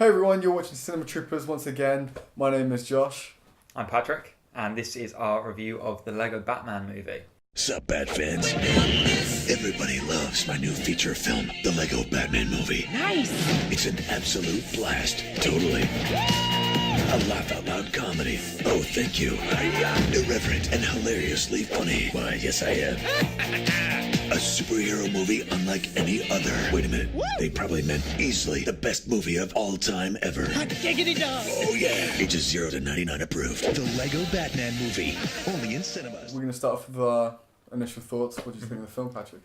Hey everyone, you're watching Cinema Troopers once again. My name is Josh. I'm Patrick, and this is our review of the Lego Batman movie. Sup, Bat fans? Everybody loves my new feature film, The Lego Batman Movie. Nice! It's an absolute blast. Totally. A laugh-out-loud comedy. Oh, thank you. Irreverent and hilariously funny. Why, yes I am. A superhero movie unlike any other. Wait a minute. They probably meant easily the best movie of all time ever. Hot diggity dog! Oh yeah. Ages 0 to 99 approved. The Lego Batman Movie. Only in cinemas. We're going to start off with our initial thoughts. What do you think of the film, Patrick?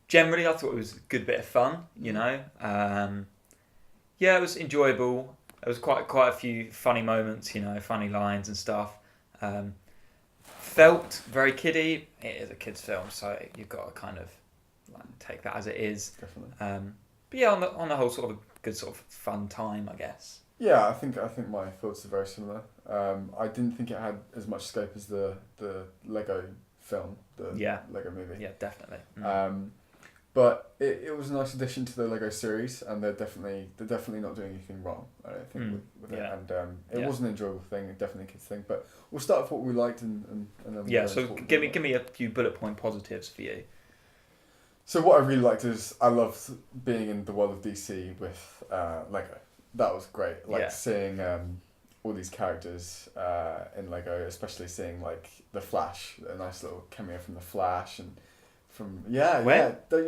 Generally, I thought it was a good bit of fun, you know. Yeah, it was enjoyable. There was quite a few funny moments, you know, funny lines and stuff. Felt very kiddie. It is a kids' film, so you've got to kind of like, take that as it is. Definitely. But yeah, on the whole, sort of a good sort of fun time, I guess. Yeah, I think my thoughts are very similar. I didn't think it had as much scope as the Lego film, the Lego movie. Yeah, definitely. But it was a nice addition to the Lego series, and they're definitely not doing anything wrong. I don't think with it, and it was an enjoyable thing, definitely a kids thing. But we'll start with what we liked and then yeah. So give me a few bullet point positives for you. So what I really liked is I loved being in the world of DC with Lego. That was great. Like seeing all these characters in Lego, especially seeing like the Flash, a nice little cameo from the Flash and. Don't you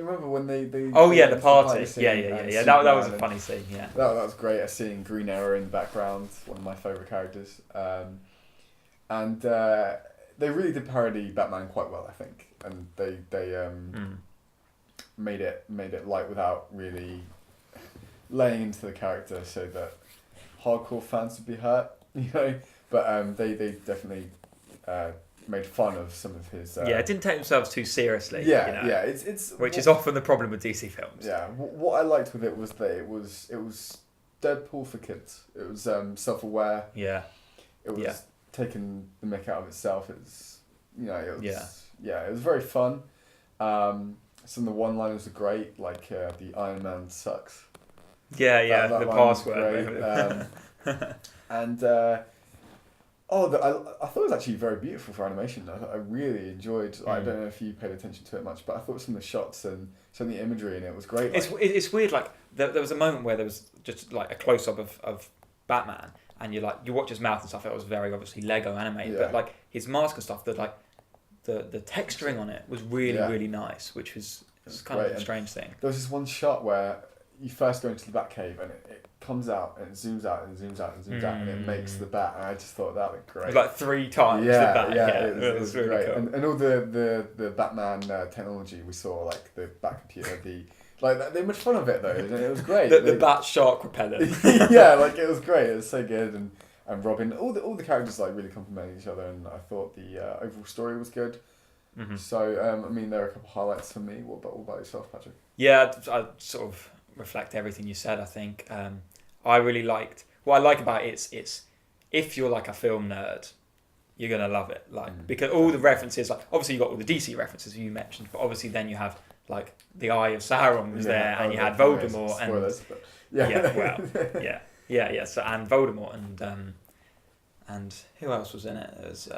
remember when they the party scene, yeah. That was a funny scene. Yeah, that was great. Seeing Green Arrow in the background, one of my favourite characters, and they really did parody Batman quite well, I think, and they made it light without really laying into the character so that hardcore fans would be hurt, you know. But they definitely. Made fun of some of his. It didn't take themselves too seriously. Yeah, you know, yeah. It's which is often the problem with DC films. Yeah, what I liked with it was that it was Deadpool for kids. It was self-aware. Yeah. It was taking the mick out of itself. It was it was very fun. Some of the one-liners are great, like the Iron Man sucks. Yeah, the password. And. I thought it was actually very beautiful for animation. I really enjoyed. I don't know if you paid attention to it much, but I thought some of the shots and some of the imagery in it was great. It's weird. Like there was a moment where there was just like a close up of Batman, and you watch his mouth and stuff. It was very obviously Lego animated, but like his mask and stuff. That like the texturing on it was really nice, which was kind of a strange thing. There was this one shot where you first go into the Batcave and it comes out and it zooms out and zooms out and zooms out and it makes the bat, and I just thought that looked great. Like 3 times the bat. It was really great. Cool. And all the Batman technology we saw, like the bat computer, they made fun of it though, and it was great. the bat shark repellent. Yeah, like it was great. It was so good, and Robin, all the characters like really complimented each other, and I thought the overall story was good. Mm-hmm. So there are a couple of highlights for me. What about yourself, Patrick? Yeah, I sort of reflect everything you said. I think I really liked what I like about it. It's if you're like a film nerd, you're gonna love it. Like because all the references, like obviously you got all the DC references you mentioned, but obviously then you have like the Eye of Sauron was there, and you had Voldemort spoilers, and So and Voldemort and who else was in it? There was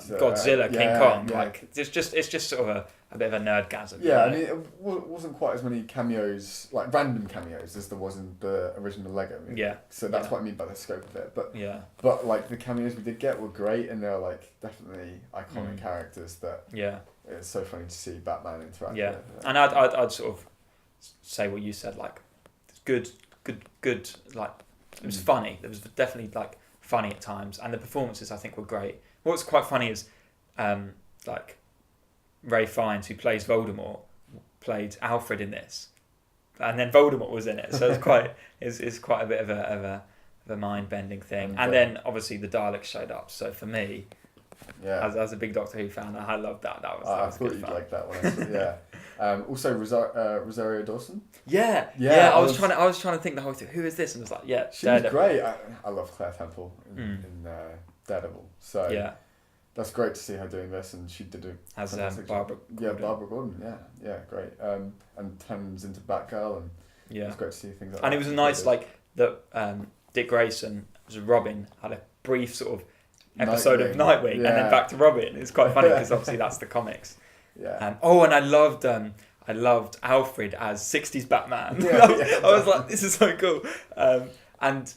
Godzilla, King Kong. Yeah. Like it's just sort of a bit of a nerdgasm. Yeah, you know? It wasn't quite as many cameos, like random cameos, as there was in the original Lego movie. Yeah. So that's what I mean by the scope of it. But like the cameos we did get were great, and they're like definitely iconic characters that. Yeah. It's so funny to see Batman interact. Yeah, with. And I'd sort of say what you said. Like, it's good. Like, it was funny. It was definitely like funny at times, and the performances I think were great. What's quite funny is, like, Ray Fiennes, who plays Voldemort, played Alfred in this, and then Voldemort was in it. So it's quite a bit of a mind bending thing. And then obviously the Daleks showed up. So for me. Yeah. As a big Doctor Who fan, I loved that. That was I thought you'd like that one. Also, Rosario Dawson. Yeah. I was trying to think the whole thing. Who is this? And I was like, she was great. I love Claire Temple in Daredevil. So that's great to see her doing this, and she did as Barbara Gordon. Yeah, Barbara Gordon. Yeah, great. And turns into Batgirl, and it's great to see things like that. And it was a nice like that Dick Grayson as Robin had a brief sort of episode of Nightwing and then back to Robin. It's quite funny because obviously that's the comics. Yeah. And I loved Alfred as 60s Batman. I was like, this is so cool. And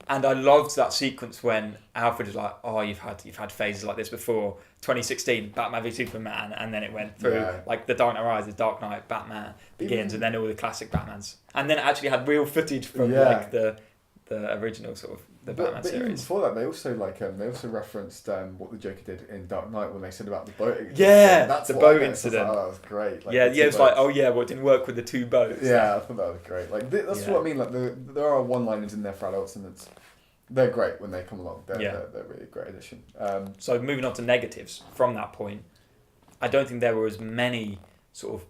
I loved that sequence when Alfred was like, oh, you've had phases like this before. 2016, Batman v Superman, and then it went through like The Dark Knight Rises, Dark Knight, Batman Begins, and then all the classic Batmans. And then it actually had real footage from like the original sort of the Batman series. Even before that, they also referenced what the Joker did in Dark Knight when they said about the boat. Yeah, that's the boat incident. Like, that was great. Like, it's like, it didn't work with the two boats. Yeah, I thought that was great. Like that's what I mean. Like there are one-liners in there for adults, and they're great when they come along. They're really a great addition. So moving on to negatives from that point, I don't think there were as many sort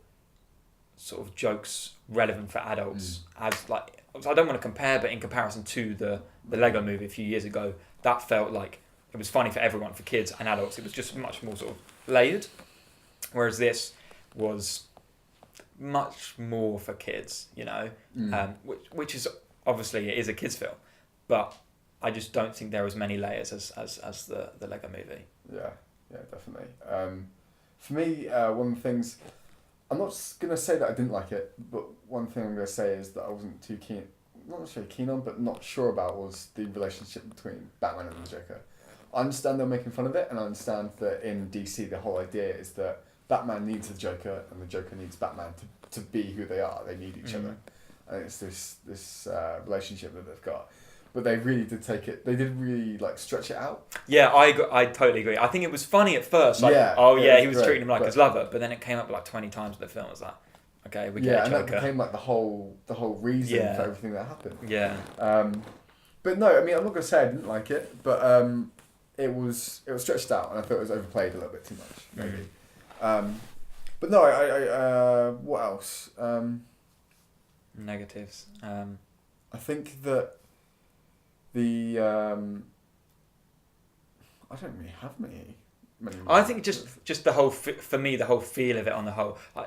of jokes relevant for adults as like. I don't want to compare, but in comparison to the Lego Movie a few years ago, that felt like it was funny for everyone, for kids and adults. It was just much more sort of layered, whereas this was much more for kids, which is obviously it is a kids film, but I just don't think there are as many layers as the Lego Movie. Yeah, definitely. For me, one of the things, I'm not going to say that I didn't like it, but one thing I'm going to say is that I wasn't too keen, not necessarily keen on, but not sure about was the relationship between Batman and the Joker. I understand they're making fun of it, and I understand that in DC the whole idea is that Batman needs the Joker and the Joker needs Batman to be who they are. They need each other. And it's this relationship that they've got. But they really did they did really like stretch it out. Yeah, I totally agree. I think it was funny at first. Like, he was treating him like his lover, but then it came up like 20 times in the film. I was like, okay, we get a Joker. And that became like the whole reason for everything that happened. Yeah. But no, I mean, I'm not gonna say I didn't like it, but it was stretched out, and I thought it was overplayed a little bit too much, maybe. But no, I what else? Negatives. I think that the I don't really have many. I think just the whole for me the whole feel of it on the whole. I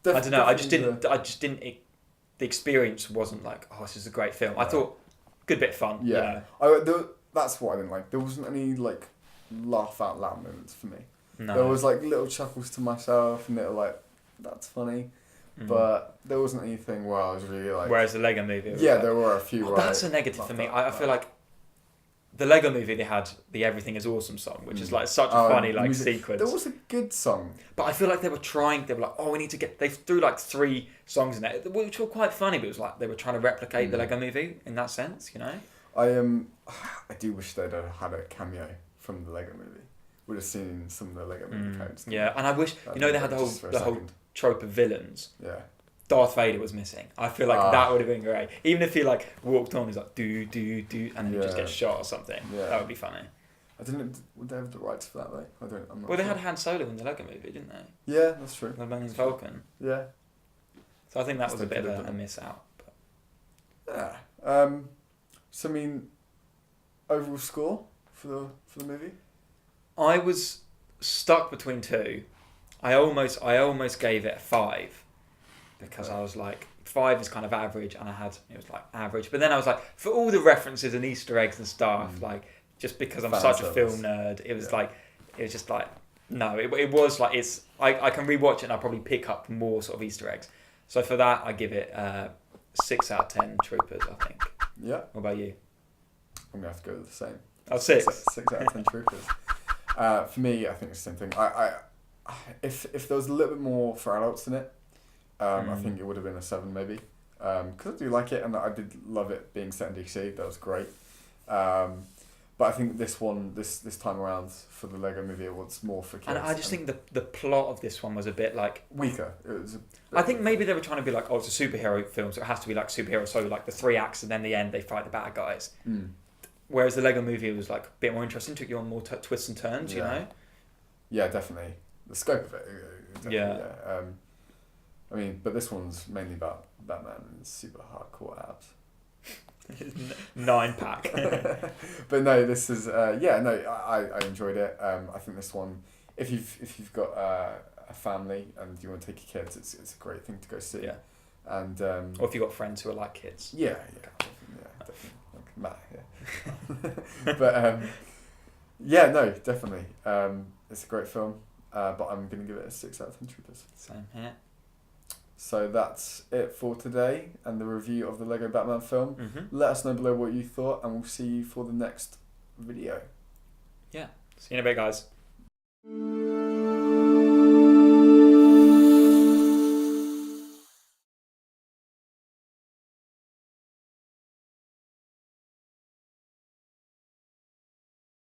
don't know. I just didn't. The experience wasn't like, oh, this is a great film. I thought good bit of fun. Yeah. That's what I didn't like. There wasn't any like laugh out loud moments for me. No. There was like little chuckles to myself and little like, that's funny. But there wasn't anything where I was really like... Whereas the Lego Movie... there were a few... that's a negative for me. I feel like the Lego Movie, they had the Everything is Awesome song, which is like such a funny like sequence. There was a good song. But I feel like they were like, oh, we need to get... They threw like 3 songs in it, which were quite funny, but it was like they were trying to replicate the Lego Movie in that sense, I do wish they'd have had a cameo from the Lego Movie. Would have seen some of the Lego Movie codes. Yeah, and I wish... they had the whole trope of villains. Yeah. Darth Vader was missing. I feel like that would have been great. Even if he like walked on, he's like do, and then he just gets shot or something. Yeah. That would be funny. Would they have the rights for that though? I'm not sure. They had Han Solo in the Lego Movie, didn't they? Yeah, that's true. The Millennium Falcon. Yeah. So I think that was a bit of a miss out. But. Yeah. So I mean, overall score for the movie? I was stuck between 2. I almost gave it a 5 because I was like 5 is kind of average, and it was like average. But then I was like, for all the references and Easter eggs and stuff, like just because I'm such a film nerd, it was just like no, it was like I can rewatch it and I'll probably pick up more sort of Easter eggs. So for that, I give it 6 out of 10 Troopers, I think. Yeah. What about you? I'm gonna have to go with the same. Oh, 6. 6 out of 10 Troopers. For me, I think it's the same thing. If there was a little bit more for adults in it, I think it would have been a 7 maybe. Because I do like it, and I did love it being set in DC. That was great. But I think this time around for the Lego Movie, it was more for kids. And I just think the plot of this one was a bit like weaker. It was. I think maybe they were trying to be like, oh, it's a superhero film, so it has to be like superhero. So like the 3 acts, and then the end they fight the bad guys. Whereas the Lego Movie was like a bit more interesting, took you on more twists and turns, you know? Yeah, definitely. The scope of it. Yeah. I mean, but this one's mainly about Batman and super hardcore abs. 9-pack. But no, this is I enjoyed it. I think this one, if you've got a family and you want to take your kids, it's a great thing to go see. Yeah. And or if you've got friends who are like kids. Yeah, definitely. Like Matt, yeah. But yeah, no, definitely. It's a great film, but I'm going to give it a 6 out of 10 Troopers. Same here. So that's it for today and the review of the Lego Batman film. Mm-hmm. Let us know below what you thought, and we'll see you for the next video. Yeah. See you in a bit, guys.